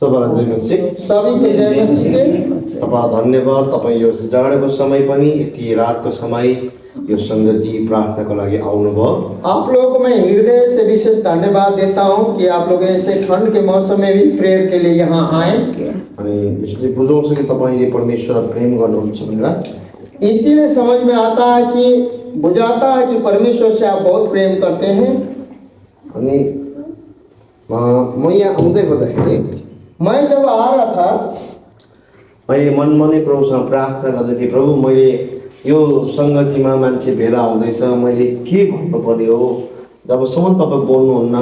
सबैलाई जय मसीह। सभी को जय मसीह के। तपाईँ धन्यवाद। तपाईँ यो जाडोको समय पनि यति रातको समय यो संगति प्रार्थनाको लागि आउनुभयो। आप लोगों को मैं हृदय से विशेष धन्यवाद देता हूँ कि आप लोग ऐसे ठंड के मौसम में भी प्रेयर के लिए यहाँ आए। अनि यसले बुझाउँछ कि तपाईँले परमेश्वरलाई प्रेम गर्नुहुन्छ भनेर। इसीलिए समझ में आता है कि बुझाता है कि परमेश्वर से आप बहुत प्रेम करते हैं। अनि म यहाँ आउँदै गर्दाखेरि मैं जब आ रहा था मैले मनमा नै प्रभुसँग प्रार्थना गर्दै थिएँ, प्रभु मैले यो सङ्गतिमा मान्छे भेला हुँदैछ, मैले के भन्नु पर्यो, जबसम्म तपाईँ बोल्नुहुन्न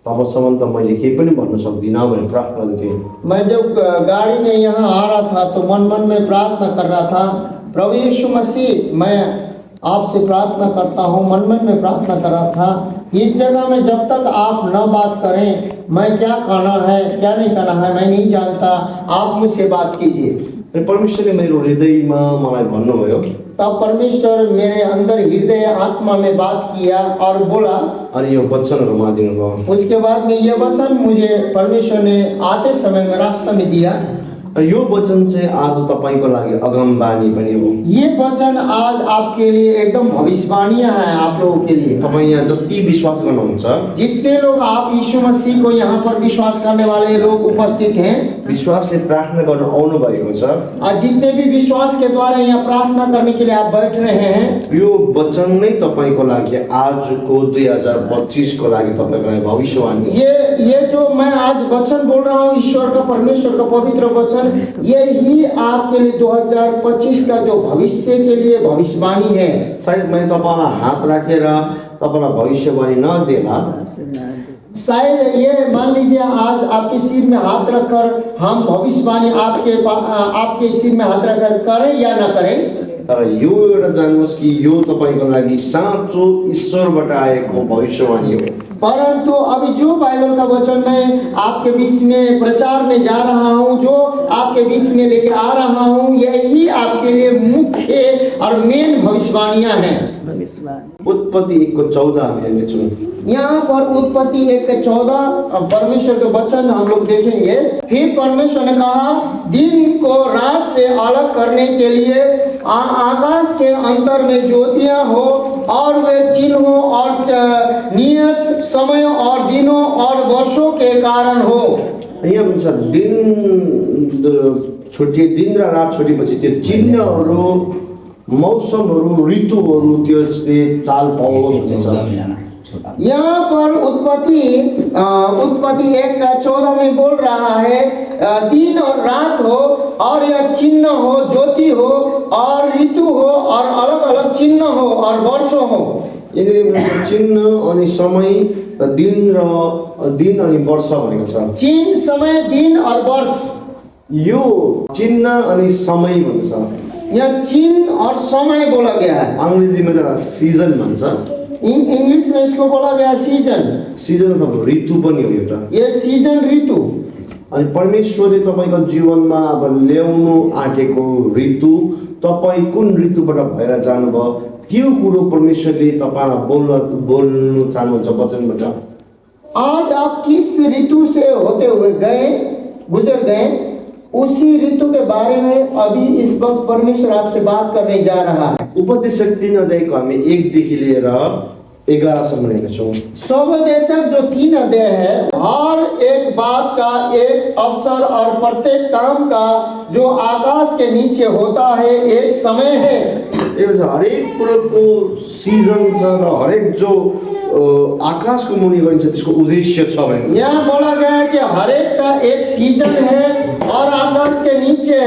तबसम्म त मैले केही पनि भन्न सक्दिनँ भनेर प्रार्थना गर्दै थिएँ। मैं जब गाड़ी में यहाँ आ रहा था तो मन में प्रार्थना कर रहा था, प्रभु यीशु मसीह मैं आपसे प्रार्थना करता हूँ। मन में प्रार्थना कर रहा था, इस जगह में जब तक आप न बात करें मैं क्या कहना है क्या नहीं कहना है मैं नहीं जानता, आप मुझसे बात कीजिए। परमेश्वरले मेरो हृदयमा मलाई भन्नुभयो। तब परमेश्वर मेरे अंदर हृदय आत्मा में बात किया और बोला, अनि यो वचनहरू उहाँ दिनुभयो। उसके बाद में ये वचन मुझे परमेश्वर ने आते समय में रास्ता में दिया। यो वचन चाहिँ आज तपाईँको लागि अगमबानी पनि हो। ये वचन आज आपके लिए एकदम भविष्यवाणियां हैं आप लोगों के लिए। तपाईँ यहाँ जति विश्वास गर्नुहुन्छ, जितने लोग आप यीशु मसीह को यहाँ पर विश्वास करने वाले लोग उपस्थित हैं, विश्वासले प्रार्थना गर्न आउनु भएको छ, और जितने भी विश्वास के द्वारा यहाँ प्रार्थना करने के लिए आप बैठ रहे हैं, यो वचन नै तपाईँको लागि आजको 2025 को लागि तपाईँको लागि भविष्यवाणी। ये जो मैं आज वचन बोल रहा हूँ ईश्वर का परमेश्वर का पवित्र वचन, यही आपके लिए 2025 का जो भविष्य के लिए भविष्यवाणी है। सायद मैले तपाईँलाई हात राखेर तपाईँलाई भविष्यवाणी नदेला, शायद ये मान लीजिए आज आपके सिर में हाथ रखकर हम भविष्यवाणी आपके सिर में हाथ रखकर करें या ना करें, तर यो एउटा जान्नुहोस् कि यो तपाईँको लागि साँचो ईश्वरबाट आएको भविष्यवाणी हो। परंतु अभी जो बाइबल का वचन मैं आपके बीच में प्रचार में जा रहा हूँ, जो आपके बीच में लेके आ रहा हूँ, यही आपके लिए मुख्य और मेन भविष्यवाणियां हैं। उत्पत्ति 1:14 हामी हेर्नेछौँ। यहाँ पर उत्पत्ति 1:14 परमेश्वर के वचन हम लोग देखेंगे। फिर परमेश्वर ने कहा, दिन को रात से अलग करने के लिए आकाश के अंतर में ज्योतियां हो और वे चिन्हों और नियत समय और दिनों और वर्षों के कारण हो। यहाँ भन्छ दिन र रात छोडेपछि त्यो चिन्हहरू, मौसमहरू, ऋतुहरू त्यसले चाल पाओस् भन्छ। यहाँ पर उत्पत्ति 1:14 में बोल रहा है, दिन और रात हो और यह चिन्ह हो, ज्योति हो और ऋतु हो और अलग अलग चिन्ह हो और वर्ष हो। चिन्ह अनि समय र दिन अनि वर्ष भनेको छ। चिन्ह, समय, दिन और वर्ष। यो चिन्ह अनि समय भन्छ। यह चिन्ह और समय बोला गया है। अंग्रेजीमा चाहिँ सिजन भन्छ। इंग्लिश में इसको बोला गया सीजन। सिजन अथवा ऋतु पनि हो एउटा। ये सीजन ऋतु। अनि परमेश्वरले तपाईँको जीवनमा अब ल्याउनु आँटेको ऋतु, तपाईँ कुन ऋतुबाट भएर जानुभयो त्यो कुरो परमेश्वरले तपाईँलाई बोल्नु चाहनुहुन्छ वचनबाट। आज आप किस ऋतु से होते हुए गुजर गए, उसी ऋतु के बारे में अभी इस वक्त परमेश्वर आपसे बात करने जा रहा है। उपदेशक 3 अध्यायको हामी 1 देखि लिएर 11 सम्म हेर्नेछौँ। स्वोपदेशक जो 3 अध्याय है, हर एक बात का एक अवसर और प्रत्येक काम का जो आकाश के नीचे होता है एक समय है। हरेक कुरोको सिजन छ र हरेक जो आकाशको मुनि गरिन्छ त्यसको उद्देश्य छ भने यहाँ बोला गया है कि हरेक का एक सीजन है और आकाश के नीचे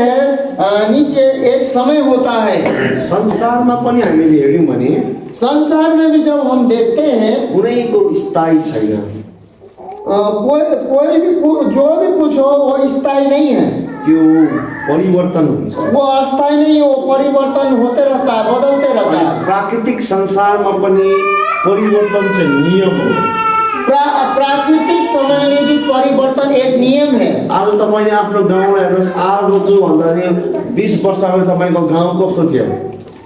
नीचे एक समय होता है। संसारमा पनि हामीले हेर्यौँ भने संसार में भी जब हम देखते हैं कुनैको स्थायी छैन। कोई भी जो भी कुछ हो वो स्थायी नहीं है, त्यो परिवर्तन हुन्छ। वो अस्थायी नहीं है, वो परिवर्तन होते रहता है, बदलते रहता है। प्राकृतिक संसारमा पनि परिवर्तन चाहिँ नियम हो। प्राकृतिक समय में भी परिवर्तन एक नियम है। आज तपाईले आफ्नो गाउँलाई हेर्नुहोस्, आज जो भन्दा नि 20 वर्ष अगाडि तपाईको गाउँ कस्तो थियो।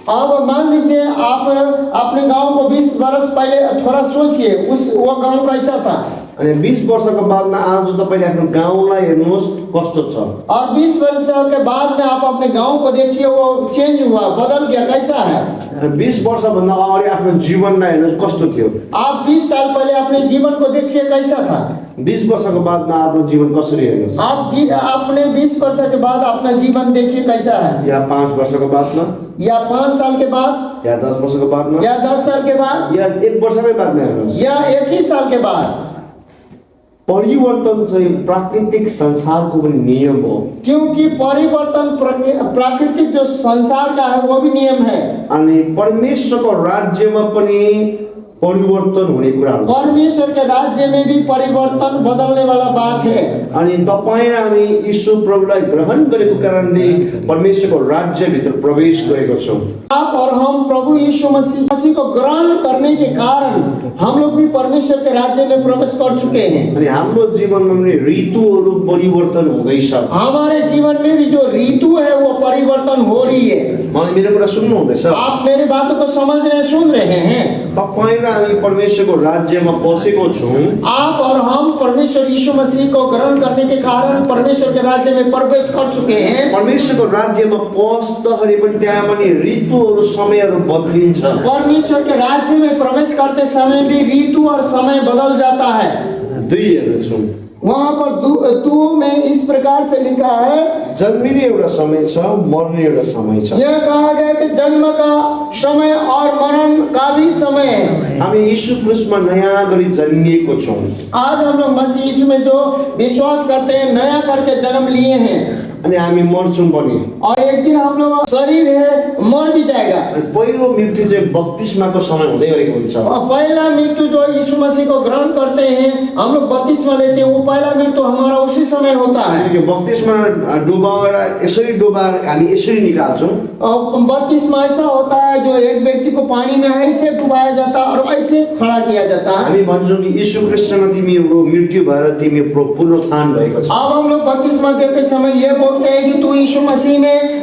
अब मान लीजिए आप अपने गांव को 20 वर्ष पहले थोड़ा सोचिए, वो गांव कैसा था। अनि 20 वर्षको बादमा आज तपाईले आफ्नो गाउँलाई हेर्नुहोस् कस्तो छ। और 20 वर्ष के बाद में आप अपने गांव को देखिए, वो चेंज हुआ, बदल गया, कैसा है। 20 वर्षभन्दा अगाडि आफ्नो जीवनलाई हेर्नुहोस् कस्तो थियो। आप 20 साल पहले अपने जीवन को देखिए कैसा था। 20 वर्षको बादमा आफ्नो जीवन कसरी हेर्नुहोस्। अपने 20 वर्ष के बाद अपना जीवन देखिए कैसा है। या 5 वर्षको बादमा, या 5 साल के बाद, या 10 वर्षको बादमा, या 10 साल के बाद, या 1 वर्षकै बादमा हेर्नुहोस्, या 1 ही साल के बाद। परिवर्तन चाहिँ प्राकृतिक संसारको पनि नियम हो। क्योंकि परिवर्तन प्राकृतिक जो संसार का है वो भी नियम है। अनि परमेश्वरको राज्यमा पनि परिवर्तन हुने कुराहरू छ। परमेश्वर के राज्य में भी परिवर्तन बदलने वाला बात है। अनि तपाईं र हामी यीशु प्रभुलाई ग्रहण गरेको कारणले परमेश्वरको राज्यभित्र प्रवेश गरेको छौँ। आप और हम प्रभु यीशु मसीह को ग्रहण करने के कारण हम लोग भी परमेश्वर के राज्य में प्रवेश कर चुके हैं। अनि हाम्रो जीवनमा पनि ऋतुहरू परिवर्तन हुँदैछ। हमारे जीवन में भी जो ऋतु है वो परिवर्तन हो रही है। मलाई मेरो कुरा सुन्नु हुँदैछ? आप मेरी बातों को समझ रहे, सुन रहे हैं। तपाईं र हामी परमेश्वरको राज्यमा पसेको छौँ। आप और हम परमेश्वर यीशु मसीह को ग्रहण करने के कारण परमेश्वर के राज्य में प्रवेश कर चुके हैं। परमेश्वरको राज्यमा पस्दाखेरि पनि त्यहाँ पनि ऋतुहरू समयहरू बदलिन्छ। परमेश्वर के राज्य में प्रवेश करते समय भी ऋतु और समय बदल जाता है। 2 हेर्छौँ, वहाँ पर 2 में इस प्रकार से लिखा है, जन्मिने एउटा समय छ, मर्ने एउटा समय छ। यह कहा गया कि जन्म का समय और मरण का भी समय है। हामी यीशु क्रिस्टमा नयाँ गरी जन्मिएको छौँ। आज हम लोग मसीह यीशु में जो विश्वास करते हैं, नया करके जन्म लिए हैं। अनि हामी मर्छौँ पनि। और एक दिन हम लोग शरीर है मर भी जाएगा। पहिलो मृत्यु चाहिँ बपतिस्माको समय हुँदै गरेको हुन्छ। और पहला मृत्यु जो यीशु मसीह को ग्रहण करते हैं, हम लोग बपतिस्मा लेते हैं, वो पहला मृत्यु हमारा उसी समय होता है। यो बपतिस्मा डुबाएर यसरी डुबाएर हामी यसरी निकाल्छौँ। और बपतिस्मा ऐसा होता है जो एक व्यक्ति को पानी में ऐसे डुबाया जाता है और ऐसे खड़ा किया जाता है। हामी भन्छौँ कि यीशु क्रिस्टमा तिमीको मृत्यु भएर तिमी पुनरुत्थान भएको छ। अब हम लोग बपतिस्मा देते समय ये बोलते हैं कि तू यीशु मसीह में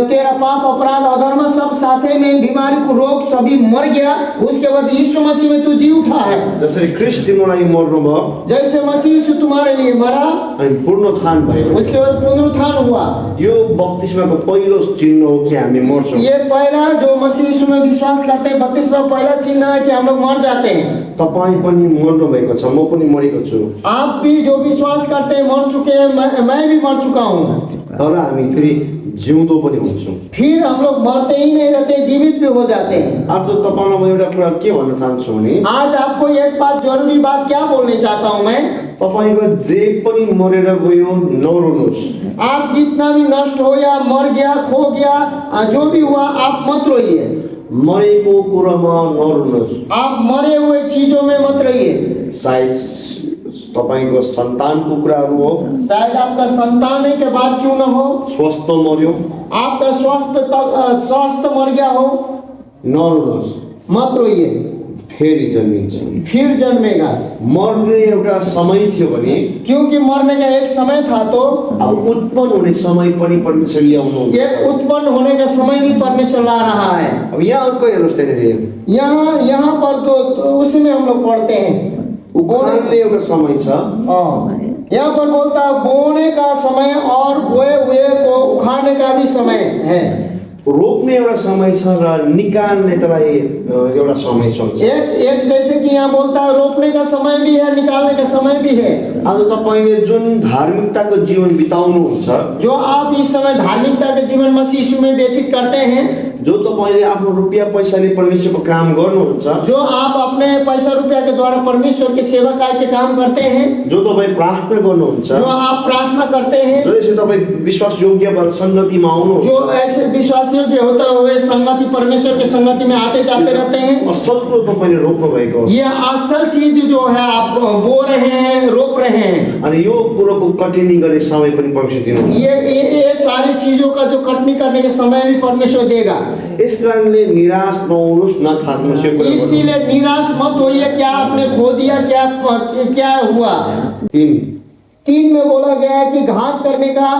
तेरा पाप, अपराध, अधर्म सब साथे में, बीमारी को रोग सभी मर गया, उसके बाद यीशु मसीह में तू जी उठा है। जसरी ख्रिस्ट तिमीलाई मर्नुभयो, जैसे मसीह यीशु तुम्हारे लिए मरा, अनि पुनरुत्थान भयो, उसके बाद पुनरुत्थान हुआ। यो बपतिस्माको पहिलो चिन्ह हो कि हामी मर्छौँ। ये पहला जो मसीह यीशु में विश्वास करते हैं, बपतिस्मा पहला चिन्ह है कि हम लोग मर जाते हैं। तपाईँ पनि मर्नु भएको छ, म पनि मरेको छु। आप भी जो विश्वास करते हैं मर चुके हैं, मैं भी मर चुका हूँ। तर हामी फेरि जिउँदो पनि हुन्छौँ। फिर हम लोग मरते ही नहीं रहते, जीवित भी हो जाते हैं। आज तपाईँलाई म एउटा कुरा के भन्न चाहन्छु भने, आज आपको एक बात, जरूरी बात क्या बोलने चाहता हूँ मैं, तपाईँको जे पनि मरेर गयो नरोनुहोस्। आप जितना भी नष्ट हो या मर गया, खो गया, जो भी हुआ, आप मत रोइए। मरेको कुरामा नरोनुहोस्। आप मरे हुए चीजों में मत रहिए। सायद तपाईको सन्तानको कुराहरू हो, शायद आपका संतान के बाद क्यों न हो, स्वास्थ्य मर्यो, आपका स्वास्थ्य मर गया हो, नरोनुहोस्, मत रोइए, फेरि जन्मिन्छ। फिर जन्मेगा। मर्ने एउटा समय थियो भने, क्योंकि मरने का एक समय था, तो अब उत्पन्न हुने समय पनि परमेश्वर ल्याउनुहुन्छ। एक उत्पन्न होने का समय भी परमेश्वर ला रहा है। अब यहाँ अर्को हेर्नुहोस् त्यहाँनिर, यहाँ पर तो उसमें हम लोग पढ़ते हैं, उखाल्ने एउटा समय छ। यहाँ पर बोलता है बोने का समय और बोए हुए को उखाड़ने का भी समय है। रोप्ने एउटा समय छ र निकाल्ने त्यसलाई एउटा समय छ। एक जैसे कि यहाँ बोलता है रोपने का समय भी है, निकालने का समय भी है। आज तपाईले जुन धार्मिकताको जीवन बिताउनुहुन्छ, जो आप इस समय धार्मिकता के जीवन मसीह यीशु में व्यतीत करते हैं, जो तपाईले आफ्नो रुपैयाँ पैसाले परमेश्वरको काम गर्नुहुन्छ, जो आप अपने पैसा रुपया के द्वारा परमेश्वर की सेवा काय के काम करते हैं, जो तपाईँ प्रार्थना गर्नुहुन्छ, जो आप प्रार्थना करते हैं, जो यसरी तपाईँ विश्वास योग्य भएर संगतिमा आउनुहुन्छ, जो ऐसे विश्वास योग्य होते हुए संगति, परमेश्वर की संगति में आते जाते रहते हैं, असल कुरो तपाईले रोप्नु भएको, ये असल चीज जो है आप बो रहे हैं, रोप रहे हैं। अनि यो कुरोको कटिनी गर्ने समय पनि परमेश्वर दिनुहुन्छ। ये सारी चीजों का जो कटनी करने के समय भी परमेश्वर देगा। इस कारणले निराश नहुनुहोस्, नथाक्नुहोस्। यो कुरा इसीलिए निराश मत होइए, क्या आपने खो दिया, क्या हुआ। 3 में बोला गया है कि घात करने का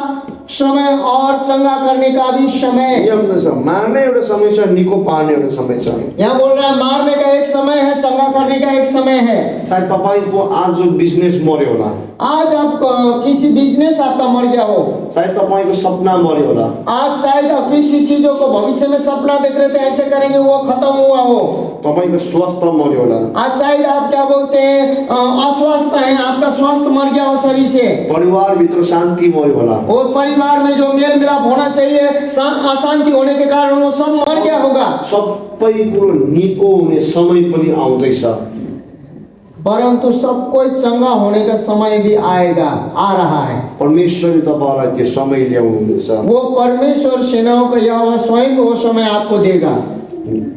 समय और चंगा करने का भी समय। यहाँ भन्दछ मार्ने एउटा समय छ, निको पार्ने एउटा समय छ। यहाँ बोल रहा है मारने का एक समय है, चंगा करने का एक समय है। सायद तपाईँको आज जो बिजनेस मर्यो होला, आज आप किसी बिजनेस आपका मर गया हो, सायद तपाईँको सपना मर्यो होला, आज शायद आप किसी चीजों को भविष्य में सपना देख रहे थे ऐसे करेंगे, वो खत्म हुआ हो। तपाईँको स्वास्थ्य मर्यो होला, आज शायद आप क्या बोलते हैं अस्वस्थ हैं, आपका स्वास्थ्य मर गया हो शरीर से। परिवारभित्र शान्ति मर्यो होला, और परिवार में जो मेल मिलाप होना चाहिए अशांति होने के कारण वो सब मर गया होगा। सबै कुरो निको हुने समय पनि आउँदैछ। परंतु सब कोई चंगा होने का समय भी आएगा, आ रहा है। परमेश्वरले तपाईँलाई त्यो समय ल्याउनुहुँदैछ। वो परमेश्वर सेनाओं का यहोवा स्वयं वो समय आपको देगा।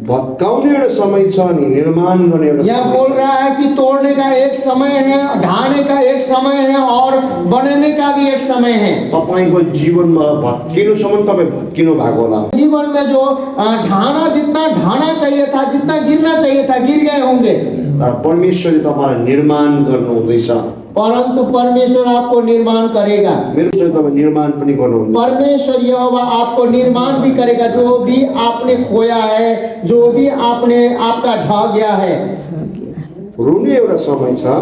भत्काउने एउटा समय छ नि, निर्माण गर्ने एउटा यह समय बोल छ। रहा है कि तोड़ने का एक समय है, ढाने का एक समय है और बनने का भी एक समय है। तपाईँको जीवनमा भत्किनुसम्म तपाईँ भत्किनु भएको होला। जीवन में जो ढाना जितना ढाना चाहिए था, जितना गिरना चाहिए था, गिर गए होंगे। तर परमेश्वरले तपाईँलाई निर्माण गर्नुहुँदैछ। परंतु परमेश्वर आपको निर्माण करेगा। मेरो चाहिँ तपाईँ निर्माण पनि गर्नुहुँदैछ। परमेश्वर यहोवा आपको निर्माण भी करेगा। जो भी आपने खोया है, जो भी आपका ढह गया है। रुने एउटा समय छ,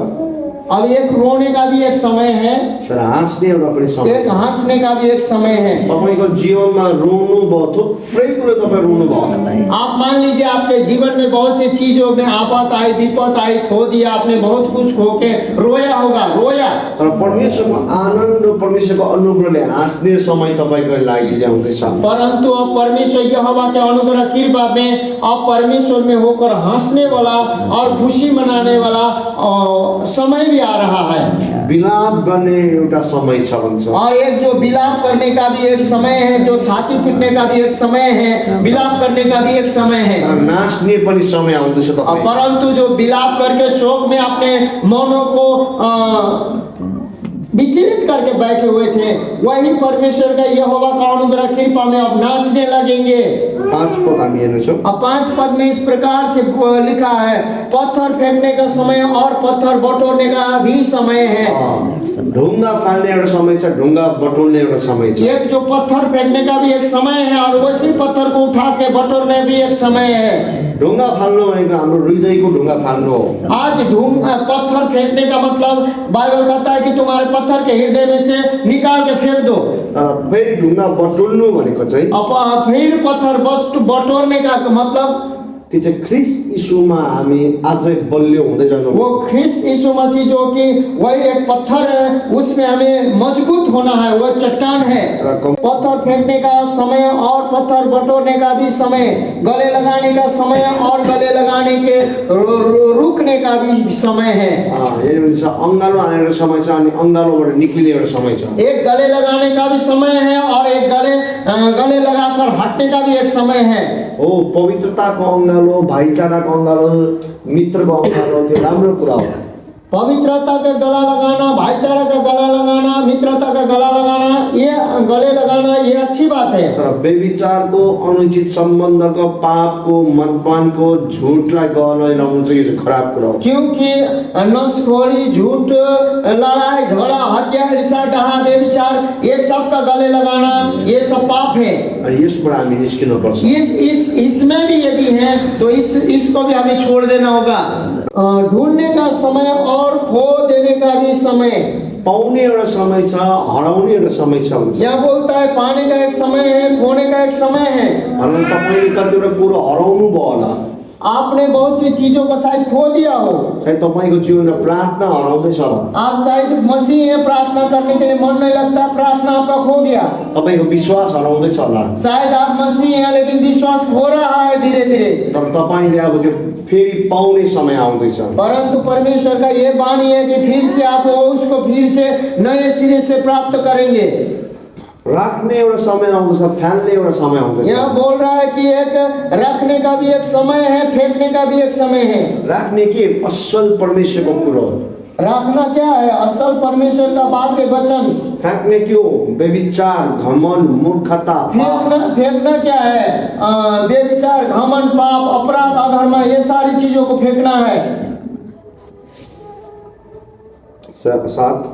अब एक रोने का भी एक समय है, तर हाँस्ने एउटा पनि समय एक छ। हंसने का भी एक समय है। तपाईँको जीवनमा रोनु भयो, थुप्रै कुरो तपाईँ रुनु भयो। आप मान लीजिए आपके जीवन में बहुत सी चीजों में आफत आई, विपत आई, खो दिया, आपने बहुत कुछ खो के रोया होगा, रोया। तर परमेश्वरको आनन्द, परमेश्वरको अनुग्रहले हाँस्ने समय तपाईँको लागि ल्याउँदैछ। परंतु अब परमेश्वर यहोवा के अनुग्रह कृपा में अब परमेश्वर में होकर हंसने वाला और खुशी मनाने वाला समय भी आ रहा है। विलाप गर्ने एउटा समय छ भन्छ। और एक जो विलाप करने का भी एक समय है, जो छाती पीटने का भी एक समय है, विलाप करने का भी एक समय है। तर नाच्ने पनि समय आउँदैछ तपाईँ। परंतु जो विलाप करके शोक में अपने मनों को विचलित करके बैठे हुए थे, वही परमेश्वर का यहोवा का अनुग्रह कृपा में अब नाचने लगेंगे। 5 पद हामी हेर्नेछौँ। अब 5 पद में इस प्रकार से लिखा है, पत्थर फेंकने का समय और पत्थर बटोरने का भी समय है। ढुङ्गा फाल्ने एउटा समय छ, ढुङ्गा बटुल्ने एउटा समय छ। एक जो पत्थर फेंकने का भी एक समय है और वैसे पत्थर को उठा के बटोरने भी एक समय है। ढुङ्गा फाल्नु भनेको हाम्रो हृदयको ढुङ्गा फाल्नु हो। आज पत्थर फेंकने का मतलब बाइबल कहता है कि तुम्हारे पत्थर के हृदय में से निकाल के फेंक दो। तर फेरि ढुङ्गा बटुल्नु भनेको चाहिँ अब फिर पत्थर बटोरने का मतलब त्यो चाहिँ ख्रिस्ट यीशुमा हामी अझै बलियो हुँदै जानु। वो ख्रिस्त यीशु मसीह जो कि वही एक पत्थर है, उसमें हमें मजबूत होना है, वो चट्टान है। पत्थर फेंकने का समय और पत्थर बटोरने का भी समय, गले लगाने का समय और गले लगाने के रुकने का भी समय है। यही भन्छ अङ्गालो हानेर एउटा समय छ अनि अङ्गालोबाट निक्लिने एउटा समय छ। एक गले लगाने का भी समय है और एक गले लगाकर हटने का भी एक समय है। हो पवित्रताको अङ्गालो, भाइचाराको अङ्गालो, मित्रको अङ्गालो, त्यो राम्रो कुरा हो। पवित्रता का गला लगाना, भाईचारा का गला लगाना, मित्रता का गला लगाना, ये गले लगाना ये अच्छी बात है। तर व्यभिचारको, अनुचित सम्बन्धको, पापको, मदपानको, झुटलाई गले लगाउनु चाहिँ यो चाहिँ खराब कुरा हो। क्योंकि नशखोरी, झूठ, लड़ाई झगड़ा, हत्या, ईर्ष्या, डहा, व्यभिचार, ये सब का गले लगाना ये सब पाप है। अनि यसबाट हामी निस्किनु पर्छ। इसमें भी यदि है तो इसको भी हमें छोड़ देना होगा। ढूंढने का समय और खो देने का भी समय। पाउने एउटा समय छ, हराउने एउटा समय छ। यह बोलता है पाने का एक समय है, खोने का एक समय है। अनि तपाईले कतिवटा कुरो हराउनु भयो होला। आपने बहुत सी चीजों को शायद खो दिया हो। शायद तपाईँको जीवनमा प्रार्थना हराउँदैछ होला। आप शायद मसीह है, प्रार्थना करने के लिए मन नहीं लगता, प्रार्थना आपका खो गया। तपाईँको विश्वास हराउँदैछ होला। शायद आप मसीह हैं लेकिन विश्वास खो रहा है धीरे धीरे। तर तपाईँले अब त्यो फेरि पाउने समय आउँदैछ। परंतु परमेश्वर का ये वाणी है कि फिर से आप उसको फिर से नए सिरे से प्राप्त करेंगे। राख्ने एउटा समय आउँदैछ, फ्याल्ने एउटा समय आउँदैछ। यहाँ बोल रहा है कि एक रखने का भी एक समय है, फेंकने का भी एक समय है। राख्ने के असल परमेश्वरको कुरो। रखना क्या है? असल परमेश्वर का वाक्य वचन। फ्याँक्ने के हो? व्यभिचार, घमण्ड, मूर्खता। फेंकना क्या है? व्यभिचार, घमंड, पाप, अपराध, अधर्म, ये सारी चीजों को फेंकना है। 7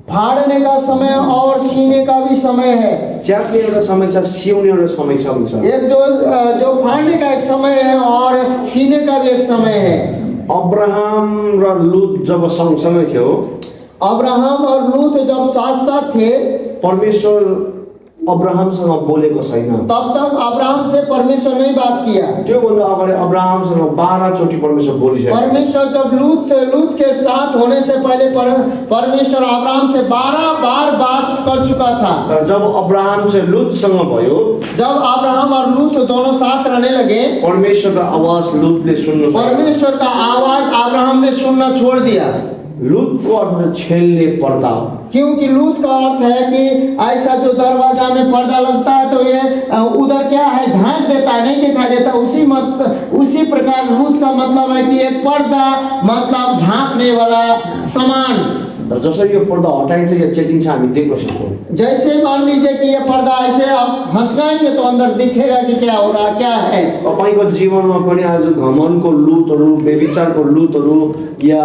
फाड़ने का समय और सीने का भी समय है। च्यात्ने एउटा समय छ, सिउने एउटा समय छ भन्छ। एक जो फाड़ने का एक समय है और सीने का भी एक समय है। अब्राहम र लुत जब सँगसँगै थियो, अब्राहम और लूत जब साथ साथ थे, परमेश्वर अब्राहमसँग बोलेको छैन। तब तक अब्राहम से परमेश्वर नहीं बात किया। त्योभन्दा अगाडि अब्राहमसँग 12 चोटि परमेश्वर बोलिसक्यो। परमेश्वर जब लूत के साथ होने से पहले परमेश्वर अब्राहम से 12 बार बात कर चुका था। तर जब अब्राहम चाहिँ लुतसँग भयो, जब अब्राहम और लूत दोनों साथ रहने लगे, परमेश्वरको आवाज लुतले सुन्नु सक्यो। परमेश्वर का आवाज अब्राहम ने सुनना छोड़ दिया। लुतको अर्थ छेल्ने पर्दा हो। क्योंकि लूत का अर्थ है कि ऐसा जो दरवाजा में पर्दा लगता है तो ये उधर क्या है, झांक देता है, नहीं दिखाई देता। उसी प्रकार लूत का मतलब है कि एक पर्दा मतलब झांकने वाला सामान। र जसरी यो पर्दा हटाइन्छ या चेतिन्छ हामी देख्न सक्छौँ। जैसे मान लीजिए कि ये पर्दा ऐसे आप हंसकाएंगे तो अंदर दिखेगा कि क्या हो रहा, क्या है। तपाईँको जीवनमा पनि आज घमनको लुतहरू, व्यभिचारको लुतहरू या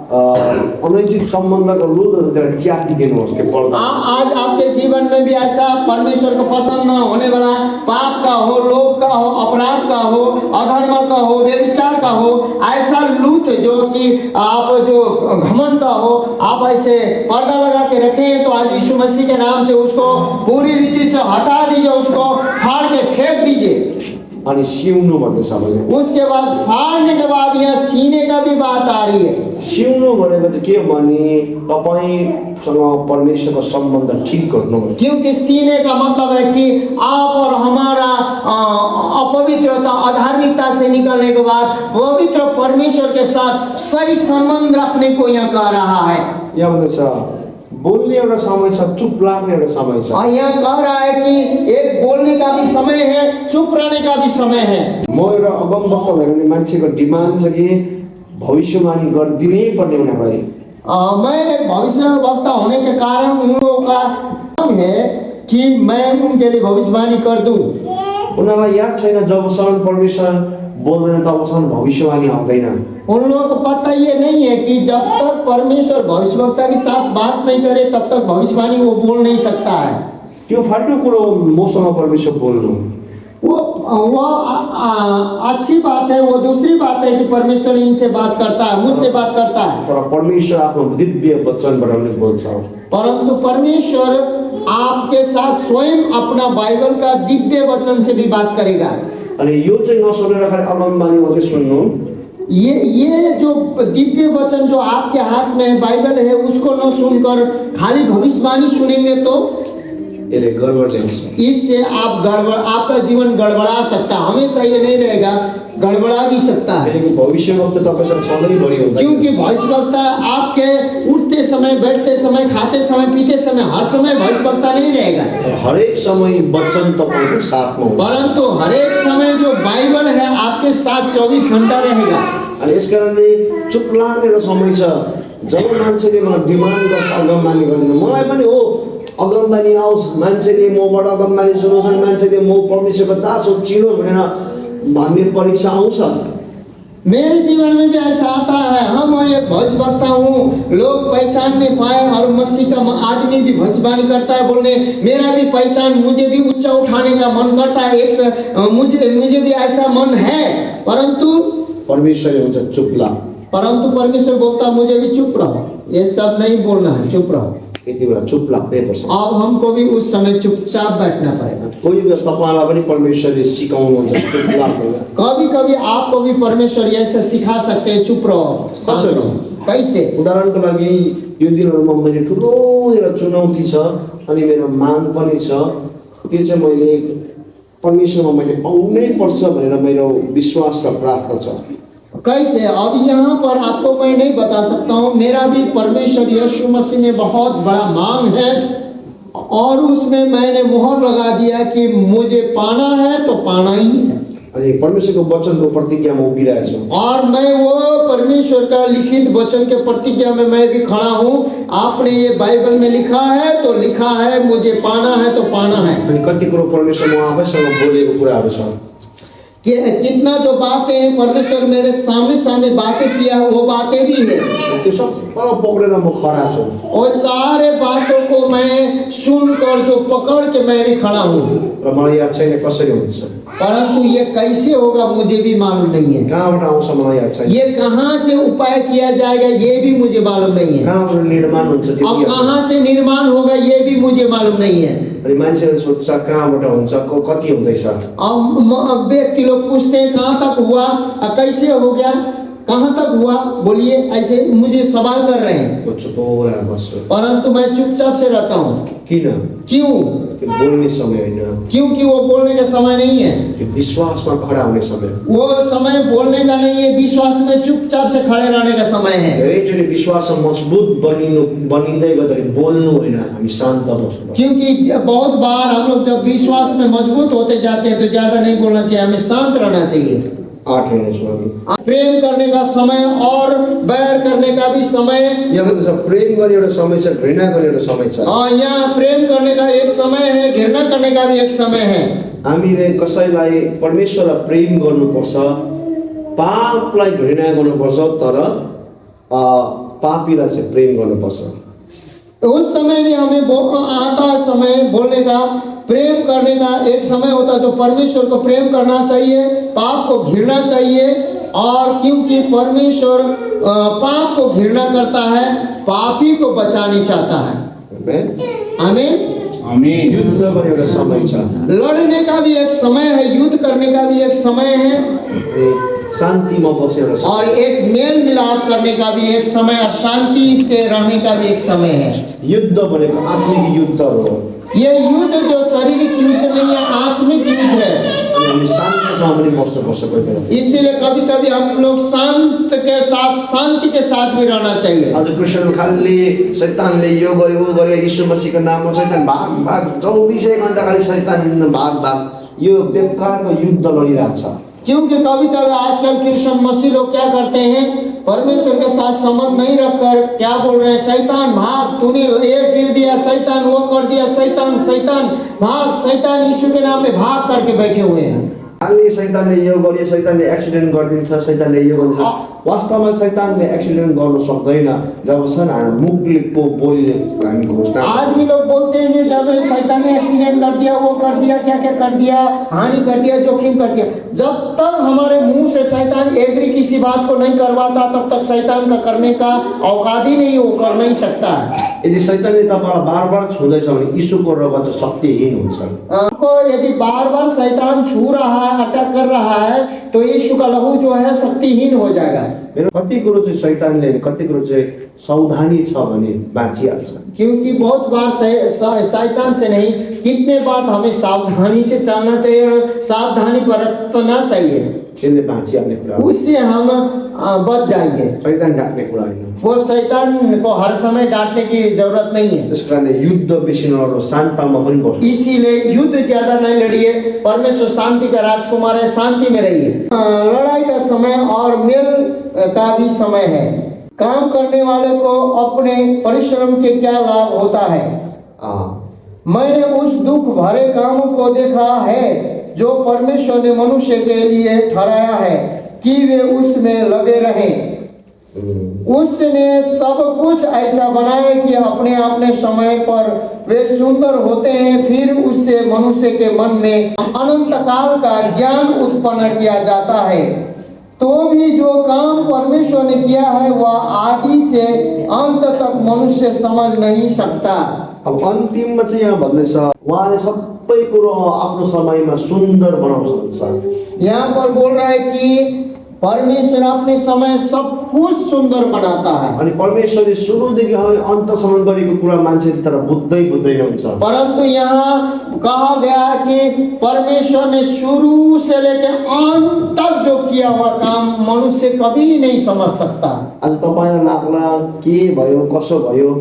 अनैतिक सम्बन्धको लुतहरू त्यसलाई च्यातिदिनुहोस् त्यो पर्दा। आज आपके जीवन में भी ऐसा परमेश्वर को पसंद न होने वाला पाप का हो, लोभ का हो, अपराध का हो, अधर्म का हो, व्यभिचार का हो, ऐसा लूत जो कि आप जो घमंड का हो, आप ऐसे पर्दा लगा के रखें, तो आज यीशु मसीह के नाम से उसको पूरी रीति से हटा दीजिए, उसको फाड़ के फेंक दीजिए। अनि सिउनु भन्ने सबैले। उसके बाद फाड़ने के बाद यहाँ सीने का भी बात आ रही है। सिउनु भनेको चाहिँ के भने तपाईसँग परमेश्वरको सम्बन्ध ठीक गर्नु। क्योंकि सीने का मतलब है कि आप और हमारा अपवित्रता, अधार्मिकता से निकलने के बाद पवित्र परमेश्वर के साथ सही संबंध रखने को यहाँ कह रहा है। यहाँ भन्दैछ बोल्ने एउटा समय छ, चुप लाग्ने एउटा समय छ। यहाँ कह रहा है कि एक बोलने का भी समय है, चुप रहने का भी समय है। म एउटा अगमवक्ता भएर भने मान्छेको डिमान्ड छ कि भविष्यवाणी गरिदिनै पर्ने उनीहरूलाई। मैं एक भविष्यवक्ता होने के कारण उन लोगों का मांग है कि मैं उनके लिए भविष्यवाणी कर दूं। उनीहरूलाई याद छैन जबसम्म परमेश्वर बोल्दैन तबसम्म भविष्यवाणी आउँदैन। उन लोगों को पता ये नहीं है कि जब तक परमेश्वर भविष्यवक्ता के साथ बात नहीं करे तब तक भविष्यवाणी वो बोल नहीं सकता है। त्यो फाल्टो कुरो मसँग परमेश्वर बोल्नु, वो अच्छी बात है। वो दूसरी बात है कि परमेश्वर इनसे बात करता है, मुझसे बात करता है। तर परमेश्वर आफ्नो दिव्य वचनबाट पनि बोल्छ। परंतु परमेश्वर आपके साथ स्वयं अपना बाइबल का दिव्य वचन से भी बात करेगा। अनि यो चाहिँ नसुनेर खालि अगमबानी मात्रै सुन्नु। ये जो दिव्य वचन जो आपके हाथ में बाइबल है उसको न सुनकर खाली भविष्यवाणी सुनेंगे तो यसले गडबड ल्याउँछ। इससे आपका जीवन गड़बड़ा सकता है। हमेशा ये नहीं रहेगा, गड़बड़ा भी सकता है। किनकि भविष्यवक्ता तपाईसँग सधैँभरि हुन्छ। क्योंकि भविष्यवक्ता आपके उठते समय, बैठते समय, खाते समय, पीते समय, हर समय भविष्यवक्ता नहीं रहेगा। हरेक समय वचन तपाईँको साथमा हुन्छ। परंतु हरेक समय जो बाइबल है आपके साथ 24 घंटा रहेगा। अनि यसकारणले चुप लाग्ने एउटा समय छ। जब मान्छेले मलाई डिमान्ड गर्छ अगमबानी गरिदिनु, मलाई पनि हो अगमबानी आओस्, मान्छेले मबाट अगमबानी सुनोस्, मान्छेले म परमेश्वरको दास हो चिनोस् भनेर भन्ने परीक्षा आउँछ। मेरे जीवन में भी ऐसा आता है। हम एक भविष्यवक्ता हूँ, लोग पहचान नहीं पाए और मसीह का आदमी भी भविष्यवाणी करता है, बोलने मेरा भी पहचान, मुझे भी ऊंचा उठाने का मन करता है, मुझे भी ऐसा मन है। परंतु परमेश्वरले हुन्छ चुप लाग। परंतु परमेश्वर बोलता मुझे भी चुप रहो, ये सब नहीं बोलना है, चुप रहो। यति बेला चुप लाग्नै पर्छ। अब हमको भी उस समय चुपचाप बैठना पड़ेगा। कोही बेला तपाईँलाई पनि परमेश्वरले सिकाउनुहुन्छ चुप लाग्नु। कभी कभी आपको भी परमेश्वर ऐसा सिखा सकते हैं, चुप रहो, शांत रहो। कैसे? उदाहरणको लागि यो दिनहरूमा मैले ठुलो एउटा चुनौती छ अनि मेरो माग पनि छ। त्यो चाहिँ मैले परमेश्वरमा मैले पाउनै पर्छ भनेर मेरो विश्वास र प्रार्थना छ। कैसे? अब यहाँ पर आपको मैं नहीं बता सकता हूँ। मेरा भी परमेश्वर यीशु मसीह में बहुत बड़ा मांग है और उसमें मैंने मुहर लगा दिया कि मुझे पाना है तो पाना ही है। अनि परमेश्वरको वचनको प्रतिज्ञामा उभिरहेको छु। और मैं वो परमेश्वर का लिखित वचन के प्रतिज्ञा में मैं भी खड़ा हूँ। आपने ये बाइबल में लिखा है तो लिखा है, मुझे पाना है तो पाना है। अनि कति कुरो परमेश्वर म आफैसँग बोलेको कुराहरू छ। कि कितना जो बातें परमेश्वर मेरे सामने सामने बातें किया वो बातें भी है, त्यो सबैलाई पक्रेर म खडा छु और सारे बातों को मैं सुनकर जो पकड़ के मैं भी खड़ा हूँ, र मलाई याद छैन कसरी हुन्छ, परंतु ये कैसे होगा मुझे भी मालूम नहीं है, कहाँबाट आउँछ मलाई याद छैन, ये कहाँ से उपाय किया जाएगा ये भी मुझे मालूम नहीं है, कहाँबाट निर्माण हुन्छ त्यो अब के हो? कहाँ से निर्माण होगा ये भी मुझे मालूम नहीं है। अनि मान्छेले सोध्छ कहाँबाट हुन्छ, कति हुँदैछ, अब व्यक्ति लोग पूछते हैं कहाँ तक हुआ, कैसे हो गया, कहाँ तक हुआ, बोलिए, ऐसे मुझे सवाल कर रहे हैं, म चुप भएर बस्छु। परंतु मैं चुपचाप से रहता हूँ। किन? क्यों? त्यो बोल्ने समय होइन, क्योंकि वो बोलने का समय नहीं है, त्यो विश्वासमा खडा हुने समय। वो समय बोलने का नहीं है, विश्वास में चुपचाप से खड़े रहने का समय है। धेरैचोटि विश्वासमा मजबुत बनिँदै गर्दाखेरि बोल्नु होइन, हामी शान्त बस्नु। क्योंकि बहुत बार हम लोग जब विश्वास में मजबूत होते जाते हैं तो ज्यादा नहीं बोलना चाहिए, हमें शांत रहना चाहिए। 8 हेर्नेछौँ हामी। प्रेम करने का समय और बैर करने का भी समय। यहाँ भन्छ प्रेम गर्ने एउटा समय छ, घृणा गर्ने एउटा समय छ। यहाँ प्रेम करने का एक समय है, घृणा करने का भी एक समय है। हामीले कसैलाई परमेश्वरलाई प्रेम गर्नुपर्छ, पापलाई घृणा गर्नुपर्छ, तर पापीलाई चाहिँ प्रेम गर्नुपर्छ। उस समय भी हमें आता समय बोलने का, प्रेम करने का एक समय होता है जो परमेश्वर को प्रेम करना चाहिए, पाप को घृणा चाहिए। और क्योंकि परमेश्वर पाप को घृणा करता है, पापी को बचाने चाहता है। आमीन। युद्ध गर्ने एउटा समय छ, लड़ने का भी एक समय है, युद्ध करने का भी एक समय है, शान्तिमा बस्ने एउटा समय, और एक मेल मिलाप करने का भी एक समय, और शांति से रहने का भी एक समय है। युद्ध भनेको आत्मिक युद्ध हो। ये युद्ध जो शारीरिक युद्ध नहीं है, आत्मिक युद्ध है। अनि हामी शान्तिसँग पनि बस्नुपर्छ कोही बेला। इसीलिए कभी कभी हम लोग शांत के साथ, शांति के साथ भी रहना चाहिए। आज क्रिस्चियन खाली शैतानले यो गर्यो वो गर्यो, यीशु मसीहको नाममा शैतान भाग भाग 24 घण्टा खाली शैतान भाग भाग, यो बेकारको युद्ध लडिरहेछ। क्योंकि कभी कभी आजकल क्रिश्चियन मसीह लोग क्या करते हैं, परमेश्वर के साथ संबंध नहीं रखकर क्या बोल रहे हैं, शैतान भाग, तूने ये गिर दिया, शैतान वो कर दिया, शैतान शैतान भाग, शैतान यीशु के नाम में भाग करके बैठे हुए हैं। अलि शैतानले यो गर्यो, शैतानले एक्सिडेन्ट गरिदिन्छ, शैतानले यो गरिदिन्छ। वास्तवमा शैतानले एक्सिडेन्ट गर्न सक्दैन जबसम्म हामी मुखले बोलीले हामी घोषणा। आदमी लोग बोलते हैं कि जब शैतान ने एक्सीडेंट कर दिया, वो कर दिया, क्या क्या कर दिया, हानि कर दिया, जोखिम कर दिया। जब तक हमारे मुंह से शैतान एग्री किसी बात को नहीं करवाता, तब तक शैतान का करने का औकात ही नहीं, वो कर नहीं सकता। यदि शैतानले तपाईलाई बार-बार छुँदैछ भने यीशुको रगत चाहिँ शक्तिहीन हुन्छ। आपको यदि बार-बार शैतान छू रहा है, अटैक कर रहा है, तो यीशु का लहू जो है शक्तिहीन हो जाएगा। कति कुरो चाहिँ शैतानले, कति कुरो चाहिँ सावधानी छ भने बाँचिहाल्छ। क्योंकि बहुत बार शैतान से नहीं, कितने बात हमें सावधानी से चलना चाहिए और सावधानी बरतना चाहिए, त्यसले बाँचिहाल्ने कुरा हो। उससे हम बच जाएंगे। शैतान डाक्ने कुरा होइन। वो शैतान को हर समय डांटने की जरूरत नहीं है। त्यस कारणले युद्ध बेसी नलड्नु, शान्तमा पनि बस्नु। इसीलिए युद्ध ज्यादा नहीं लड़िए, परमेश्वर शांति का राजकुमार है, शांति में रहिए। लड़ाई का समय और मेल का भी समय है। काम करने वाले को अपने परिश्रम के क्या लाभ होता है। मैंने उस दुख भरे कामों को देखा है जो परमेश्वर ने मनुष्य के लिए ठहराया है कि वे उसमें लगे रहें। उसने सब कुछ ऐसा बनाया कि अपने अपने समय पर वे सुंदर होते हैं। फिर उससे मनुष्य के मन में अनंत काल का ज्ञान उत्पन्न किया जाता है। तो भी जो काम परमेश्वर ने किया है वह आदि से अंत तक मनुष्य समझ नहीं सकता। अब अन्तिममा चाहिँ यहाँ भन्दैछ उहाँले सबै कुरो आफ्नो समयमा सुन्दर बनाउँछ। यहाँ पर बोल रहा है कि परमेश्वर अपने समय सब कुछ सुंदर बनाता है। अनि परमेश्वरले सुरुदेखि अन्तसम्म गरेको कुरा मान्छेले तर बुझ्दैन हुन्छ। परंतु यहाँ कहा गया है कि परमेश्वर ने शुरू से लेकर अंत तक जो किया हुआ काम मनुष्य कभी नहीं समझ सकता। आज तपाईलाई लाग्ला के भयो, कसो भयो,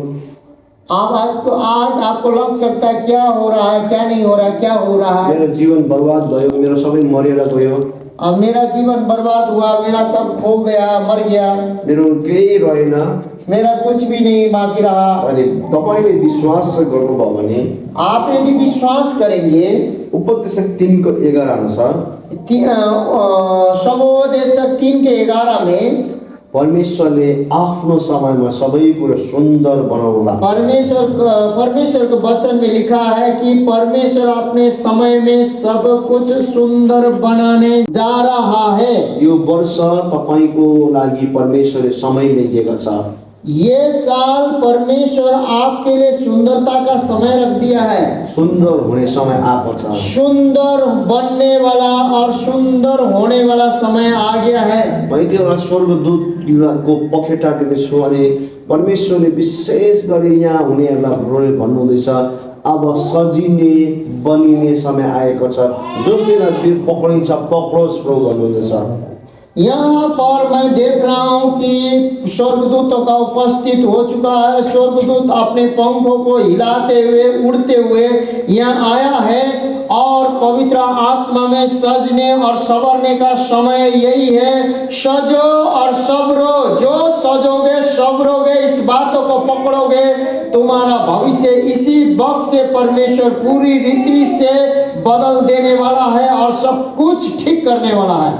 आज आपको लग सकता है क्या हो रहा है, क्या नहीं हो रहा है, क्या हो रहा है, मेरो जीवन बर्बाद भयो, मेरो सबै मरेर गयो, अब मेरा जीवन बर्बाद हुआ, मेरा सब खो गया, मर गया, मेरो केही रहेन, मेरा कुछ भी नहीं बाकी रहा। अनि तपाईँले विश्वास गर्नुभयो भने आप यदि विश्वास करेंगे उपदेश 3:11 अनुसार सबोपदेशक 3:11 में परमेश्वरले आफ्नो समयमा सबै कुरो सुन्दर बनाउला। परमेश्वर के वचन में लिखा है कि परमेश्वर अपने समय में सब कुछ सुंदर बनाने जा रहा है। यो वर्ष तपाईको लागि परमेश्वरले समय ल्याइदिएको छ। ये साल परमेश्वर आपके लिए सुंदरता का समय रख दिया है। सुन्दर हुने समय आएको छ। सुंदर बनने वाला और सुंदर होने वाला समय आ गया है। मैले एउटा स्वर्गदूतको पखेटा देखेछु अनि परमेश्वरले विशेष गरी यहाँ हुनेहरूलाई भन्नुहुँदैछ, अब सजिने बनिने समय आएको छ, जसले पक्रिन्छ पक्रोस् प्रभु भन्नुहुँदैछ। यहाँ पर मैं देख रहा हूँ कि स्वर्गदूतों का उपस्थित हो चुका है। स्वर्गदूत अपने पंखों को हिलाते हुए उड़ते हुए यहाँ आया है और पवित्र आत्मा में सजने और संवरने का समय यही है। सजो और सबरो, जो सजोगे सबरोगे, इस बातों को पकड़ोगे, तुम्हारा भविष्य इसी वक्त से परमेश्वर पूरी रीति से बदल देने वाला है और सब कुछ ठीक करने वाला है।